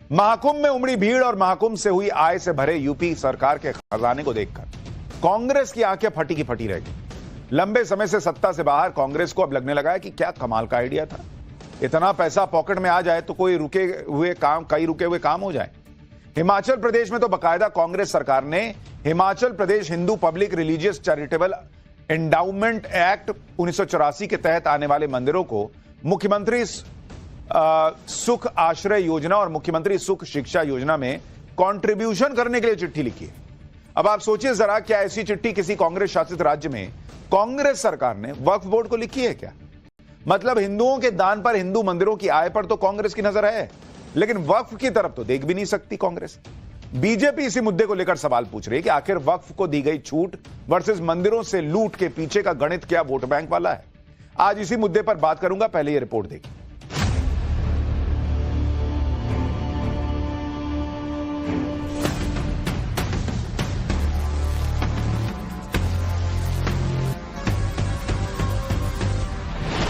महाकुंभ में उमड़ी भीड़ और महाकुंभ से हुई आय से भरे यूपी सरकार के खजाने को देखकर कांग्रेस की आंखें फटी की फटी रह गई। लंबे समय से सत्ता से बाहर कांग्रेस को अब लगने लगा है कि क्या कमाल का आइडिया था। इतना पैसा पॉकेट में आ जाए तो कई रुके हुए काम हो जाए। हिमाचल प्रदेश में तो बाकायदा कांग्रेस सरकार ने Himachal Pradesh Hindu public religious charitable endowment act 1984 के तहत आने वाले मंदिरों को मुख्यमंत्री सुख आश्रय योजना और मुख्यमंत्री सुख शिक्षा योजना में कंट्रीब्यूशन करने के लिए चिट्ठी लिखी है। अब आप सोचिए जरा, क्या ऐसी चिट्ठी किसी कांग्रेस शासित राज्य में कांग्रेस सरकार ने वक्फ बोर्ड को लिखी है क्या? मतलब हिंदुओं के दान पर, हिंदू मंदिरों की आय पर तो कांग्रेस की नजर है, लेकिन वक्फ की तरफ तो देख भी नहीं सकती कांग्रेस। बीजेपी इसी मुद्दे को लेकर सवाल पूछ रही है कि आखिर वक्फ को दी गई छूट वर्सेस मंदिरों से लूट के पीछे का गणित क्या वोट बैंक वाला है? आज इसी मुद्दे पर बात करूंगा, पहले यह रिपोर्ट देखिए।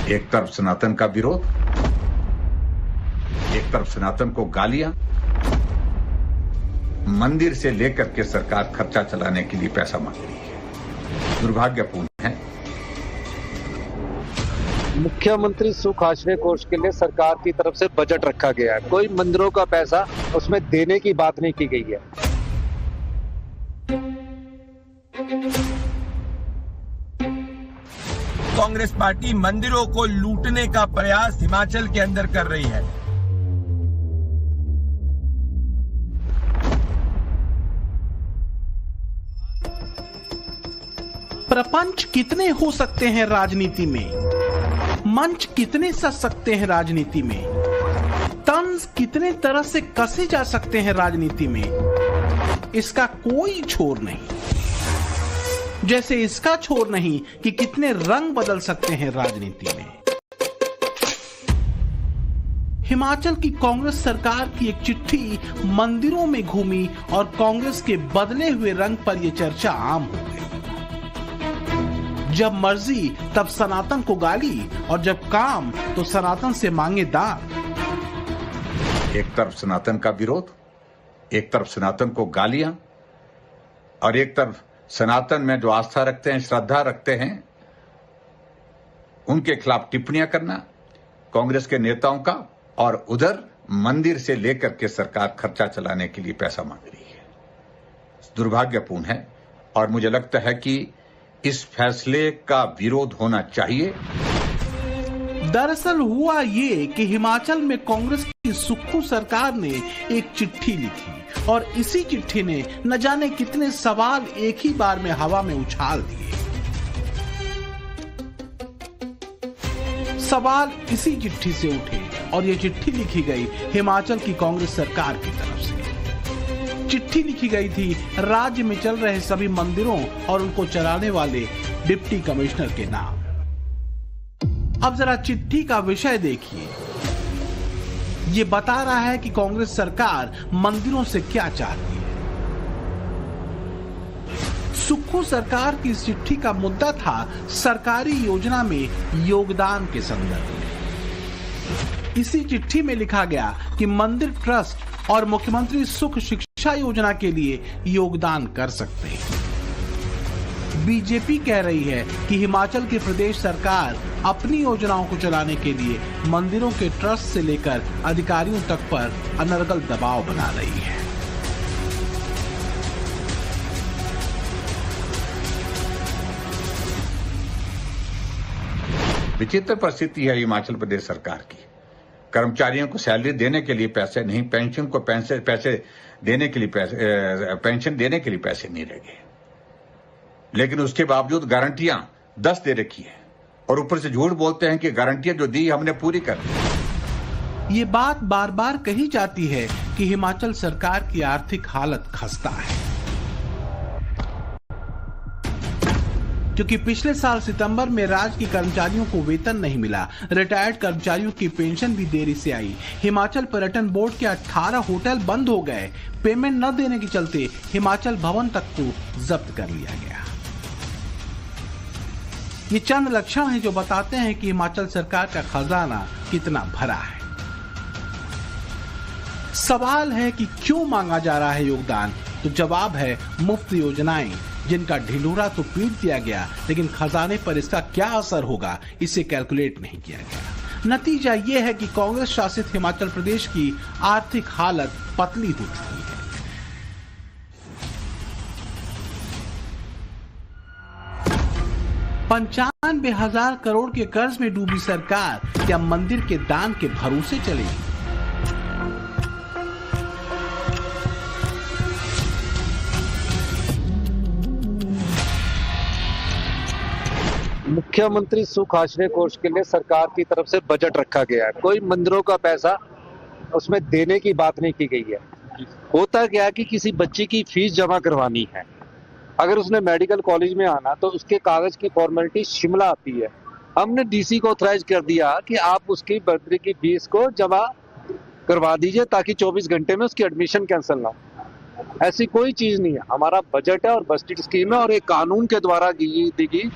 एक तरफ सनातन का विरोध, एक तरफ सनातन को गालियां, मंदिर से लेकर के सरकार खर्चा चलाने के लिए पैसा मांग रही है। दुर्भाग्यपूर्ण है। मुख्यमंत्री सुख आश्रय कोष के लिए सरकार की तरफ से बजट रखा गया है। कोई मंदिरों का पैसा उसमें देने की बात नहीं की गई है। कांग्रेस पार्टी मंदिरों को लूटने का प्रयास हिमाचल के अंदर कर रही है। प्रपंच कितने हो सकते हैं राजनीति में, मंच कितने सज सकते हैं राजनीति में, तंज कितने तरह से कसे जा सकते हैं राजनीति में, इसका कोई छोर नहीं। जैसे इसका छोर नहीं कि कितने रंग बदल सकते हैं राजनीति में। हिमाचल की कांग्रेस सरकार की एक चिट्ठी मंदिरों में घूमी और कांग्रेस के बदले हुए रंग पर यह चर्चा आम हो गई। जब मर्जी तब सनातन को गाली और जब काम तो सनातन से मांगे दान। एक तरफ सनातन का विरोध, एक तरफ सनातन को गालियां और एक तरफ सनातन में जो आस्था रखते हैं, श्रद्धा रखते हैं, उनके खिलाफ टिप्पणियां करना कांग्रेस के नेताओं का, और उधर मंदिर से लेकर के सरकार खर्चा चलाने के लिए पैसा मांग रही है। दुर्भाग्यपूर्ण है और मुझे लगता है कि इस फैसले का विरोध होना चाहिए। दरअसल हुआ ये कि हिमाचल में कांग्रेस की सुक्खू सरकार ने एक चिट्ठी लिखी और इसी चिट्ठी ने न जाने कितने सवाल एक ही बार में हवा में उछाल दिए। सवाल इसी चिट्ठी से उठे और ये चिट्ठी लिखी गई हिमाचल की कांग्रेस सरकार की तरफ से। चिट्ठी लिखी गई थी राज्य में चल रहे सभी मंदिरों और उनको चलाने वाले डिप्टी कमिश्नर के नाम। अब जरा चिट्ठी का विषय देखिए। ये बता रहा है कि कांग्रेस सरकार मंदिरों से क्या चाहती है। सुक्खू सरकार की इस चिट्ठी का मुद्दा था सरकारी योजना में योगदान के संदर्भ में। इसी चिट्ठी में लिखा गया कि मंदिर ट्रस्ट और मुख्यमंत्री सुख शिक्षा योजना के लिए योगदान कर सकते हैं। बीजेपी कह रही है कि हिमाचल की प्रदेश सरकार अपनी योजनाओं को चलाने के लिए मंदिरों के ट्रस्ट से लेकर अधिकारियों तक पर अनर्गल दबाव बना रही है। विचित्र परिस्थिति है हिमाचल प्रदेश सरकार की। कर्मचारियों को सैलरी देने के लिए पैसे नहीं, पेंशन को पैसे देने के लिए पेंशन देने के लिए पैसे नहीं रह गए, लेकिन उसके बावजूद गारंटियां 10 दे रखी है और ऊपर से झूठ बोलते हैं कि गारंटियां जो दी हमने पूरी कर दी। ये बात बार बार कही जाती है कि हिमाचल सरकार की आर्थिक हालत खस्ता है, क्योंकि पिछले साल सितंबर में राज्य के कर्मचारियों को वेतन नहीं मिला। रिटायर्ड कर्मचारियों की पेंशन भी देरी से आई। हिमाचल पर्यटन बोर्ड के 18 होटल बंद हो गए। पेमेंट न देने के चलते हिमाचल भवन तक को जब्त कर लिया गया। ये चंद लक्षण हैं जो बताते हैं कि हिमाचल सरकार का खजाना कितना भरा है। सवाल है कि क्यों मांगा जा रहा है योगदान, तो जवाब है मुफ्त योजनाएं, जिनका ढिंढोरा तो पीट दिया गया, लेकिन खजाने पर इसका क्या असर होगा इसे कैलकुलेट नहीं किया गया। नतीजा यह है कि कांग्रेस शासित हिमाचल प्रदेश की आर्थिक हालत पतली हो चुकी है। 95,000 करोड़ के कर्ज में डूबी सरकार क्या मंदिर के दान के भरोसे चलेगी? मुख्यमंत्री सुख आश्रय कोष के लिए सरकार की तरफ से बजट रखा गया है। कोई मंदिरों का पैसा उसमें देने की बात नहीं की गई है। होता क्या है कि किसी बच्चे की फीस जमा करवानी है, अगर उसने मेडिकल कॉलेज में आना तो उसके कागज की फॉर्मेलिटी शिमला आती है। हमने डीसी को ऑथराइज कर दिया कि आप उसकी बर्थडे की फीस को जमा करवा दीजिए ताकि 24 घंटे में उसकी एडमिशन कैंसिल ना हो। ऐसी कोई चीज नहीं है। हमारा बजट है और बजट स्कीम है और एक कानून के द्वारा दी गई।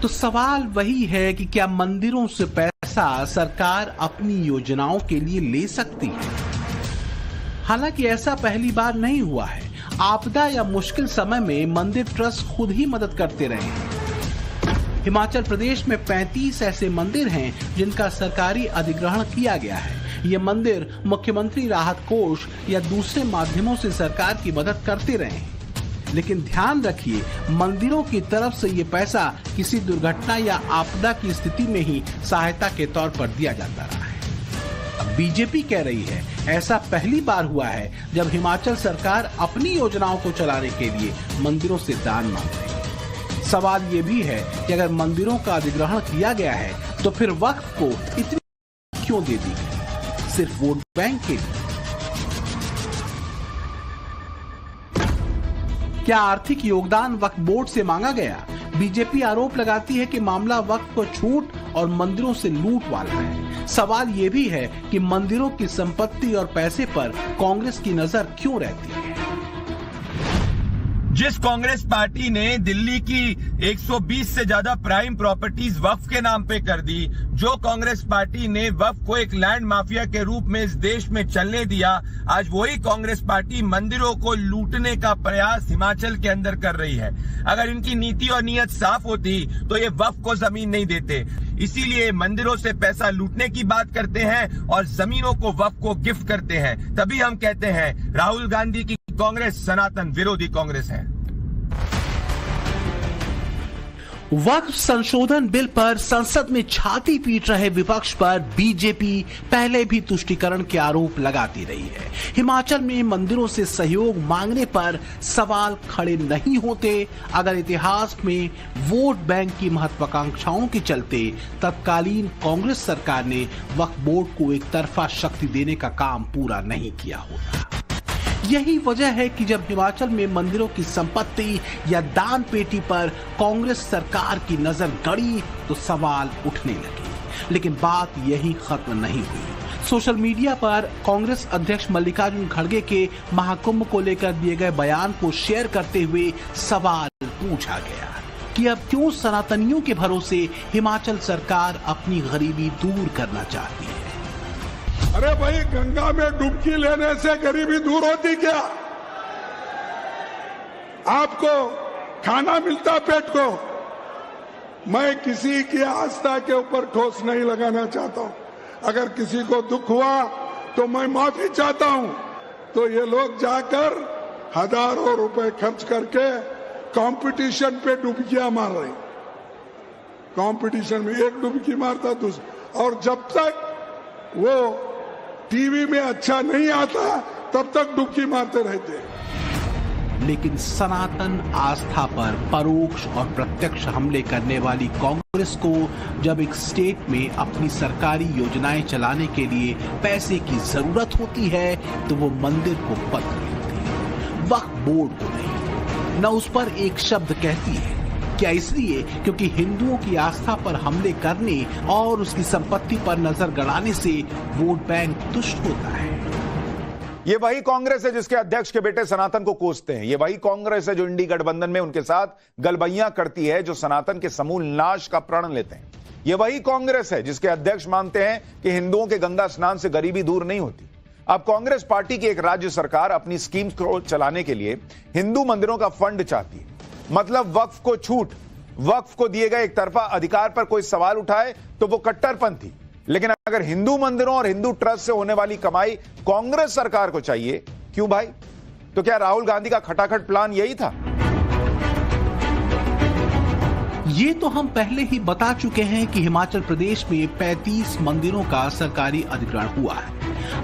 तो सवाल वही है कि क्या मंदिरों से पैसा सरकार अपनी योजनाओं के लिए ले सकती है? हालांकि ऐसा पहली बार नहीं हुआ है। आपदा या मुश्किल समय में मंदिर ट्रस्ट खुद ही मदद करते रहे हैं। हिमाचल प्रदेश में 35 ऐसे मंदिर हैं जिनका सरकारी अधिग्रहण किया गया है। ये मंदिर मुख्यमंत्री राहत कोष या दूसरे माध्यमों से सरकार की मदद करते रहे हैं। लेकिन ध्यान रखिए, मंदिरों की तरफ से ये पैसा किसी दुर्घटना या आपदा की स्थिति में ही सहायता के तौर पर दिया जाता रहा है। अब बीजेपी कह रही है ऐसा पहली बार हुआ है जब हिमाचल सरकार अपनी योजनाओं को चलाने के लिए मंदिरों से दान मांग रही है। सवाल ये भी है कि अगर मंदिरों का अधिग्रहण किया गया है तो फिर वक्फ को इतनी क्यों दे दी गई? सिर्फ वोट बैंक के लिए? क्या आर्थिक योगदान वक्फ बोर्ड से मांगा गया? बीजेपी आरोप लगाती है कि मामला वक्फ को छूट और मंदिरों से लूट वाला है। सवाल ये भी है कि मंदिरों की संपत्ति और पैसे पर कांग्रेस की नजर क्यों रहती है? जिस कांग्रेस पार्टी ने दिल्ली की 120 से ज्यादा प्राइम प्रॉपर्टीज वक्फ के नाम पे कर दी, जो कांग्रेस पार्टी ने वक्फ को एक लैंड माफिया के रूप में इस देश में चलने दिया, आज वही कांग्रेस पार्टी मंदिरों को लूटने का प्रयास हिमाचल के अंदर कर रही है। अगर इनकी नीति और नीयत साफ होती तो ये वक्फ को जमीन नहीं देते। इसीलिए मंदिरों से पैसा लूटने की बात करते हैं और जमीनों को वक्फ को गिफ्ट करते हैं। तभी हम कहते हैं राहुल गांधी की कांग्रेस सनातन विरोधी कांग्रेस है। वक्फ संशोधन बिल पर संसद में छाती पीट रहे विपक्ष पर बीजेपी पहले भी तुष्टीकरण के आरोप लगाती रही है। हिमाचल में मंदिरों से सहयोग मांगने पर सवाल खड़े नहीं होते अगर इतिहास में वोट बैंक की महत्वाकांक्षाओं के चलते तत्कालीन कांग्रेस सरकार ने वक्फ बोर्ड को एक तरफा शक्ति देने का काम पूरा नहीं किया होता। यही वजह है कि जब हिमाचल में मंदिरों की संपत्ति या दान पेटी पर कांग्रेस सरकार की नजर गड़ी तो सवाल उठने लगे। लेकिन बात यही खत्म नहीं हुई। सोशल मीडिया पर कांग्रेस अध्यक्ष मल्लिकार्जुन खड़गे के महाकुंभ को लेकर दिए गए बयान को शेयर करते हुए सवाल पूछा गया कि अब क्यों सनातनियों के भरोसे हिमाचल सरकार अपनी गरीबी दूर करना चाहती है। अरे भाई, गंगा में डुबकी लेने से गरीबी दूर होती क्या? आपको खाना मिलता पेट को? मैं किसी की आस्था के ऊपर ठोस नहीं लगाना चाहता हूं। अगर किसी को दुख हुआ तो मैं माफी चाहता हूं। तो ये लोग जाकर हजारों रुपए खर्च करके कंपटीशन पे डुबकियां मार रहे। कंपटीशन में एक डुबकी मारता दूसरा, और जब तक वो टीवी में अच्छा नहीं आता तब तक डुबकी मारते रहते। लेकिन सनातन आस्था पर परोक्ष और प्रत्यक्ष हमले करने वाली कांग्रेस को जब एक स्टेट में अपनी सरकारी योजनाएं चलाने के लिए पैसे की जरूरत होती है तो वो मंदिर को पत्र लिखती है, वक्फ बोर्ड को नहीं। न उस पर एक शब्द कहती है। क्या इसलिए क्योंकि हिंदुओं की आस्था पर हमले करने और उसकी संपत्ति पर नजर गड़ाने से वोट बैंक तुष्ट होता है? ये वही कांग्रेस है जिसके अध्यक्ष के बेटे सनातन को कोसते हैं। ये वही कांग्रेस है जो इंडी गठबंधन में उनके साथ गलबैयां करती है, जो सनातन के समूल नाश का प्रण लेते हैं। ये वही कांग्रेस है जिसके अध्यक्ष मानते हैं कि हिंदुओं के गंगा स्नान से गरीबी दूर नहीं होती। अब कांग्रेस पार्टी की एक राज्य सरकार अपनी स्कीम को चलाने के लिए हिंदू मंदिरों का फंड चाहती है। मतलब वक्फ को छूट, वक्फ को दिए गए एक तरफा अधिकार पर कोई सवाल उठाए तो वो कट्टरपंथी। लेकिन अगर हिंदू मंदिरों और हिंदू ट्रस्ट से होने वाली कमाई कांग्रेस सरकार को चाहिए, क्यों भाई? तो क्या राहुल गांधी का खटाखट प्लान यही था? ये तो हम पहले ही बता चुके हैं कि हिमाचल प्रदेश में 35 मंदिरों का सरकारी अधिग्रहण हुआ है।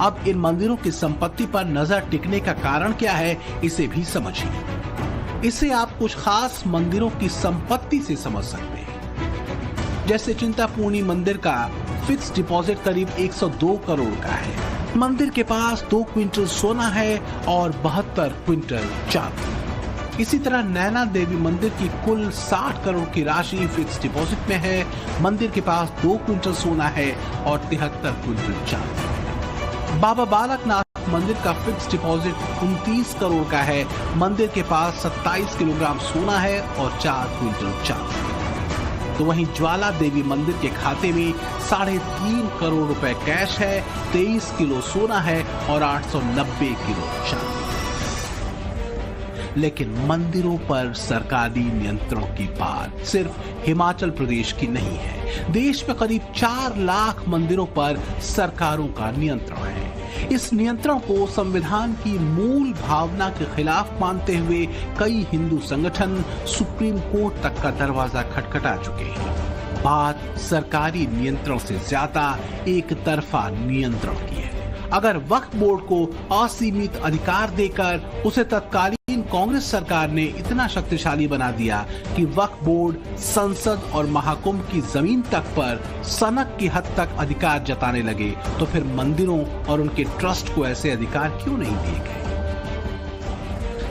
अब इन मंदिरों की संपत्ति पर नजर टिकने का कारण क्या है, इसे भी समझिए। इसे आप कुछ खास मंदिरों की संपत्ति से समझ सकते हैं। जैसे चिंतापूर्णी मंदिर का फिक्स डिपॉजिट करीब 102 करोड़ का है। मंदिर के पास 2 क्विंटल सोना है और 72 क्विंटल चांदी। इसी तरह नैना देवी मंदिर की कुल 60 करोड़ की राशि फिक्स डिपॉजिट में है। मंदिर के पास 2 क्विंटल सोना है और 73 क्विंटल चांदी। बाबा बालकनाथ मंदिर का फिक्स डिपॉजिट 29 करोड़ का है। मंदिर के पास 27 किलोग्राम सोना है और 4 क्विंटल चांदी। तो वहीं ज्वाला देवी मंदिर के खाते में 3.5 करोड़ रुपए कैश है, 23 किलो सोना है और 890 किलो चांदी। लेकिन मंदिरों पर सरकारी नियंत्रण की बात सिर्फ हिमाचल प्रदेश की नहीं है। देश में करीब 4 लाख मंदिरों पर सरकारों का नियंत्रण है। इस नियंत्रण को संविधान की मूल भावना के खिलाफ मानते हुए कई हिंदू संगठन सुप्रीम कोर्ट तक का दरवाजा खटखटा चुके हैं। बात सरकारी नियंत्रण से ज्यादा एक तरफा नियंत्रण की है। अगर वक्फ बोर्ड को असीमित अधिकार देकर उसे तत्कालीन कांग्रेस सरकार ने इतना शक्तिशाली बना दिया कि वक्फ बोर्ड संसद और महाकुंभ की जमीन तक पर सनक की हद तक अधिकार जताने लगे, तो फिर मंदिरों और उनके ट्रस्ट को ऐसे अधिकार क्यों नहीं दिए गए?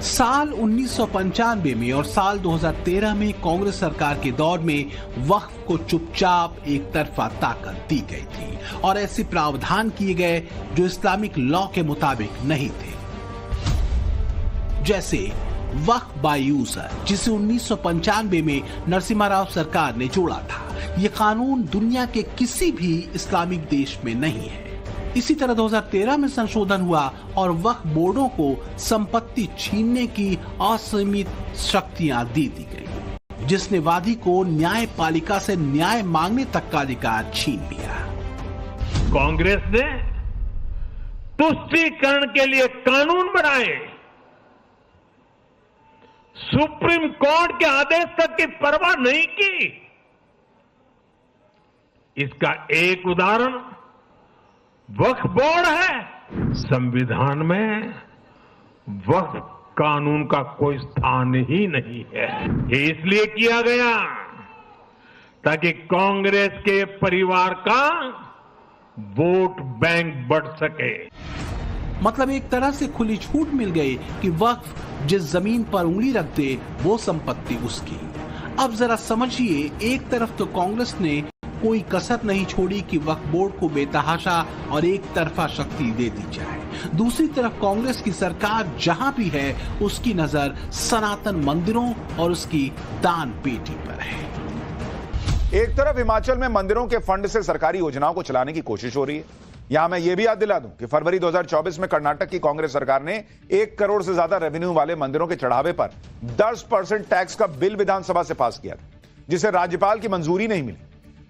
साल 1995 में और साल 2013 में कांग्रेस सरकार के दौर में वक्फ को चुपचाप एक तरफा ताकत दी गई थी और ऐसे प्रावधान किए गए जो इस्लामिक लॉ के मुताबिक नहीं थे। जैसे वक्फ बाय यूजर, जिसे 1995 में नरसिम्हा राव सरकार ने जोड़ा था। ये कानून दुनिया के किसी भी इस्लामिक देश में नहीं है। इसी तरह 2013 में संशोधन हुआ और वक्फ बोर्डों को संपत्ति छीनने की असीमित शक्तियां दे दी गई, जिसने वादी को न्यायपालिका से न्याय मांगने तक का अधिकार छीन लिया। कांग्रेस ने तुष्टीकरण के लिए कानून बनाए, सुप्रीम कोर्ट के आदेश तक की परवाह नहीं की। इसका एक उदाहरण वक्फ बोर्ड है। संविधान में वक्फ कानून का कोई स्थान ही नहीं है। ये इसलिए किया गया ताकि कांग्रेस के परिवार का वोट बैंक बढ़ सके। मतलब एक तरह से खुली छूट मिल गई कि वक्फ जिस जमीन पर उंगली रख दे वो संपत्ति उसकी। अब जरा समझिए, एक तरफ तो कांग्रेस ने कोई कसर नहीं छोड़ी कि वक्फ बोर्ड को बेतहाशा और एक तरफा शक्ति दे दी जाए, दूसरी तरफ कांग्रेस की सरकार जहां भी है उसकी नजर सनातन मंदिरों और उसकी दान पेटी पर है। एक तरफ हिमाचल में मंदिरों के फंड से सरकारी योजनाओं को चलाने की कोशिश हो रही है। यहां मैं ये भी याद दिला दूं कि फरवरी 2024 में कर्नाटक की कांग्रेस सरकार ने 1 करोड़ से ज्यादा रेवेन्यू वाले मंदिरों के चढ़ावे पर 10% टैक्स का बिल विधानसभा से पास किया था, जिसे राज्यपाल की मंजूरी नहीं मिली।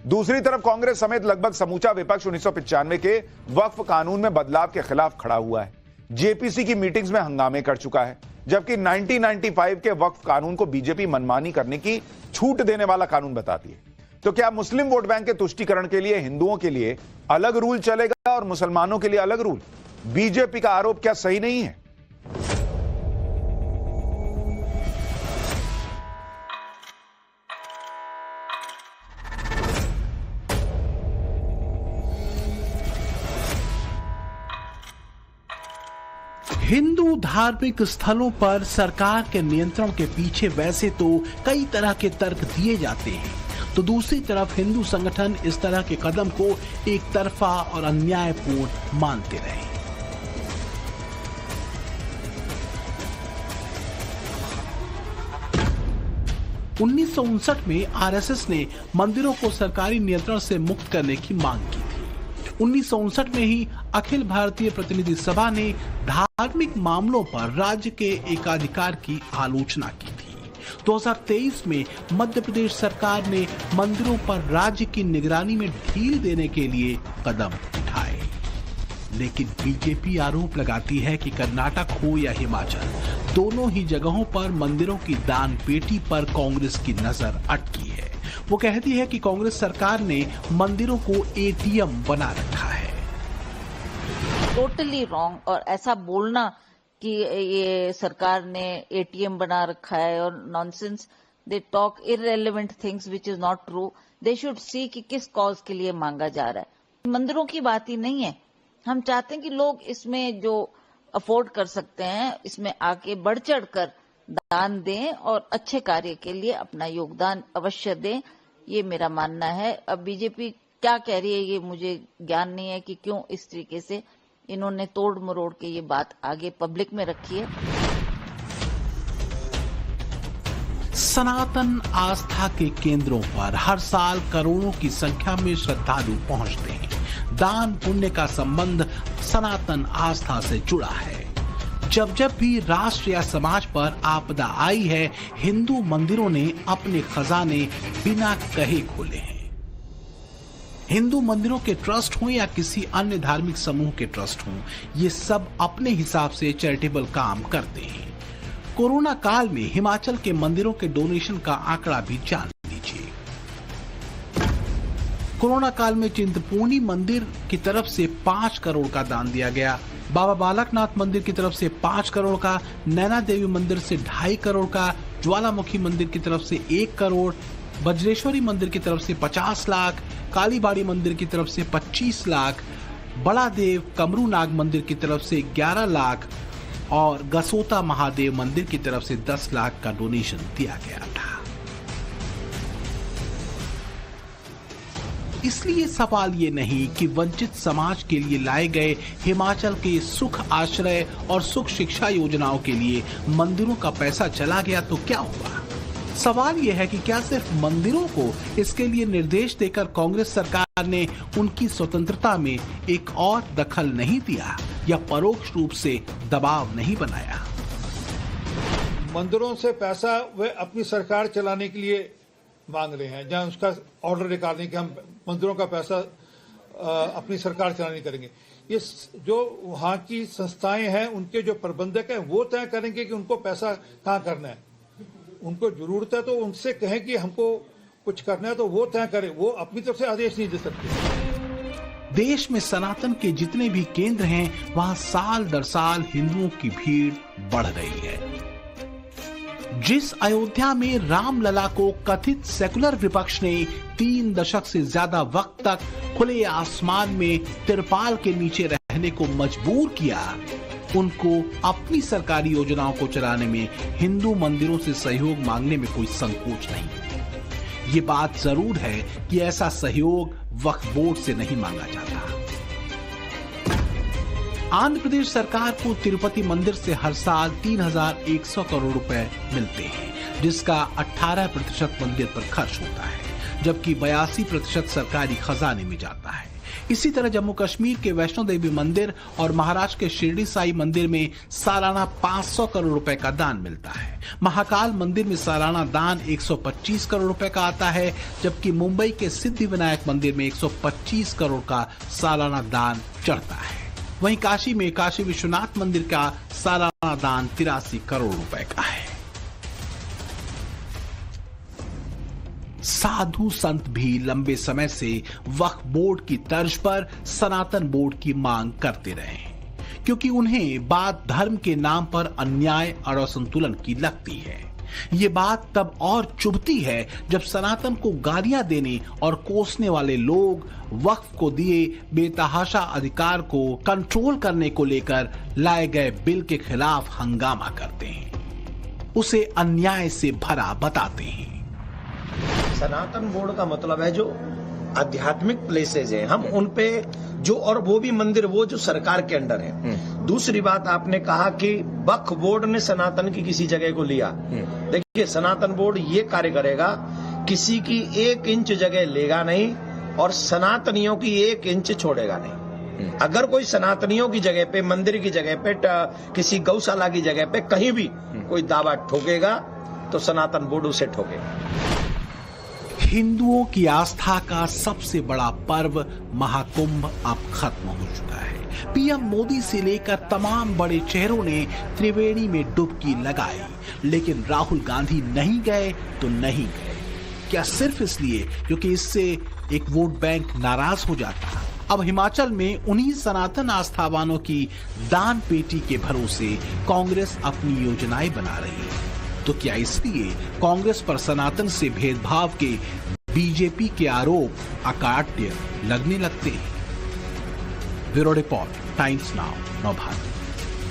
दूसरी तरफ कांग्रेस समेत लगभग समूचा विपक्ष 1995 के वक्फ कानून में बदलाव के खिलाफ खड़ा हुआ है। जेपीसी की मीटिंग्स में हंगामे कर चुका है, जबकि 1995 के वक्फ कानून को बीजेपी मनमानी करने की छूट देने वाला कानून बताती है। तो क्या मुस्लिम वोट बैंक के तुष्टीकरण के लिए हिंदुओं के लिए अलग रूल चलेगा और मुसलमानों के लिए अलग रूल? बीजेपी का आरोप क्या सही नहीं है? हिंदू धार्मिक स्थलों पर सरकार के नियंत्रण के पीछे वैसे तो कई तरह के तर्क दिए जाते हैं, तो दूसरी तरफ हिंदू संगठन इस तरह के कदम को एक तरफा और अन्यायपूर्ण मानते रहे। उन्नीस में आरएसएस ने मंदिरों को सरकारी नियंत्रण से मुक्त करने की मांग की थी। 1959 में ही अखिल भारतीय प्रतिनिधि सभा ने धार्मिक मामलों पर राज्य के एकाधिकार की आलोचना की थी। 2023 में मध्य प्रदेश सरकार ने मंदिरों पर राज्य की निगरानी में ढील देने के लिए कदम उठाए, लेकिन बीजेपी आरोप लगाती है कि कर्नाटक हो या हिमाचल, दोनों ही जगहों पर मंदिरों की दान पेटी पर कांग्रेस की नजर अटकी है। वो कहती है कि कांग्रेस सरकार ने मंदिरों को एटीएम बना रखा है। टोटली रॉन्ग, और ऐसा बोलना कि ये सरकार ने एटीएम बना रखा है और nonsense, they talk irrelevant things which is not true. They should see कि किस कॉज के लिए मांगा जा रहा है। मंदिरों की बात ही नहीं है, हम चाहते हैं कि लोग इसमें जो अफोर्ड कर सकते हैं इसमें आके बढ़ चढ़ कर दान दें और अच्छे कार्य के लिए अपना योगदान अवश्य दें, ये मेरा मानना है। अब बीजेपी क्या कह रही है ये मुझे ज्ञान नहीं है कि क्यों इस तरीके से इन्होंने तोड़ मरोड़ के ये बात आगे पब्लिक में रखी है। सनातन आस्था के केंद्रों पर हर साल करोड़ों की संख्या में श्रद्धालु पहुंचते हैं। दान पुण्य का संबंध सनातन आस्था से जुड़ा है। जब जब भी राष्ट्र या समाज पर आपदा आई है, हिंदू मंदिरों ने अपने खजाने बिना कहे खोले हैं। हिंदू मंदिरों के ट्रस्ट हों या किसी अन्य धार्मिक समूह के ट्रस्ट हों, ये सब अपने हिसाब से चैरिटेबल काम करते हैं। कोरोना काल में हिमाचल के मंदिरों के डोनेशन का आंकड़ा भी जान लीजिए। कोरोना काल में चिंतपूर्णी मंदिर की तरफ से 5 करोड़ का दान दिया गया, बाबा बालकनाथ मंदिर की तरफ से 5 करोड़ का, नैना देवी मंदिर से 2.5 करोड़ का, ज्वालामुखी मंदिर की तरफ से 1 करोड़, वज्रेश्वरी मंदिर की तरफ से 50 लाख, कालीबाड़ी मंदिर की तरफ से 25 लाख, बड़ा देव कमरूनाग मंदिर की तरफ से 11 लाख और गसोता महादेव मंदिर की तरफ से 10 लाख का डोनेशन दिया गया था। इसलिए सवाल ये नहीं कि वंचित समाज के लिए लाए गए हिमाचल के सुख आश्रय और सुख शिक्षा योजनाओं के लिए मंदिरों का पैसा चला गया तो क्या हुआ। सवाल यह है कि क्या सिर्फ मंदिरों को इसके लिए निर्देश देकर कांग्रेस सरकार ने उनकी स्वतंत्रता में एक और दखल नहीं दिया या परोक्ष रूप से दबाव नहीं बनाया। मंदिरों से पैसा वे अपनी सरकार चलाने के लिए मांग रहे हैं, जहां उसका ऑर्डर निकालने कि हम मंदिरों का पैसा अपनी सरकार चलाने करेंगे। ये जो वहां की संस्थाएं हैं, उनके जो प्रबंधक हैं, वो तय करेंगे कि उनको पैसा कहाँ करना है। उनको जरूरत है तो उनसे कहें कि हमको कुछ करना है तो वो तय करें, वो अपनी तरफ से आदेश नहीं दे सकते। देश में सनातन के जितने भी केंद्र हैं, वहां साल दर साल हिंदुओं की भीड़ बढ़ रही है। जिस अयोध्या में रामलला को कथित सेकुलर विपक्ष ने 3 दशक से ज्यादा वक्त तक खुले आसमान में तिरपाल के नीचे रहने को मजबूर किया, उनको अपनी सरकारी योजनाओं को चलाने में हिंदू मंदिरों से सहयोग मांगने में कोई संकोच नहीं। ये बात जरूर है कि ऐसा सहयोग वक्फ बोर्ड से नहीं मांगा जाता। आंध्र प्रदेश सरकार को तिरुपति मंदिर से हर साल 3,100 करोड़ रुपए मिलते हैं, जिसका 18% मंदिर पर खर्च होता है, जबकि 82% सरकारी खजाने में जाता है। इसी तरह जम्मू कश्मीर के वैष्णो देवी मंदिर और महाराष्ट्र के शिरडी साई मंदिर में सालाना 500 करोड़ रुपए का दान मिलता है। महाकाल मंदिर में सालाना दान 125 करोड़ रुपए का आता है, जबकि मुंबई के सिद्धि विनायक मंदिर में 125 करोड़ का सालाना दान चढ़ता है। वहीं काशी में काशी विश्वनाथ मंदिर का सालाना दान 83 करोड़ रुपए का है। साधु संत भी लंबे समय से वक्फ बोर्ड की तर्ज पर सनातन बोर्ड की मांग करते रहे, क्योंकि उन्हें बात धर्म के नाम पर अन्याय और असंतुलन की लगती है। ये बात तब और चुभती है जब सनातन को गालियां देने और कोसने वाले लोग वक्फ को दिए बेतहाशा अधिकार को कंट्रोल करने को लेकर लाए गए बिल के खिलाफ हंगामा करते हैं, उसे अन्याय से भरा बताते हैं। सनातन बोर्ड का मतलब है जो आध्यात्मिक प्लेसेज हैं, हम उन पे जो, और वो भी मंदिर वो जो सरकार के अंडर है। दूसरी बात आपने कहा कि वक्फ बोर्ड ने सनातन की किसी जगह को लिया। देखिए, सनातन बोर्ड ये कार्य करेगा, किसी की 1 इंच जगह लेगा नहीं और सनातनियों की 1 इंच छोड़ेगा नहीं। अगर कोई सनातनियों की जगह पे, मंदिर की जगह पे, किसी गौशाला की जगह पे कहीं भी कोई दावा ठोकेगा तो सनातन बोर्ड उसे ठोकेगा। हिंदुओं की आस्था का सबसे बड़ा पर्व महाकुंभ अब खत्म हो चुका है। पीएम मोदी से लेकर तमाम बड़े चेहरों ने त्रिवेणी में डुबकी लगाई, लेकिन राहुल गांधी नहीं गए तो नहीं गए। क्या सिर्फ इसलिए क्योंकि इससे एक वोट बैंक नाराज हो जाता? अब हिमाचल में उन्हीं सनातन आस्थावानों की दान पेटी के भरोसे कांग्रेस अपनी योजनाएं बना रही है। तो क्या इसलिए कांग्रेस पर सनातन से भेदभाव के बीजेपी के आरोप अकाट्य लगने लगते हैं? Bureau report, times now, Navbharat.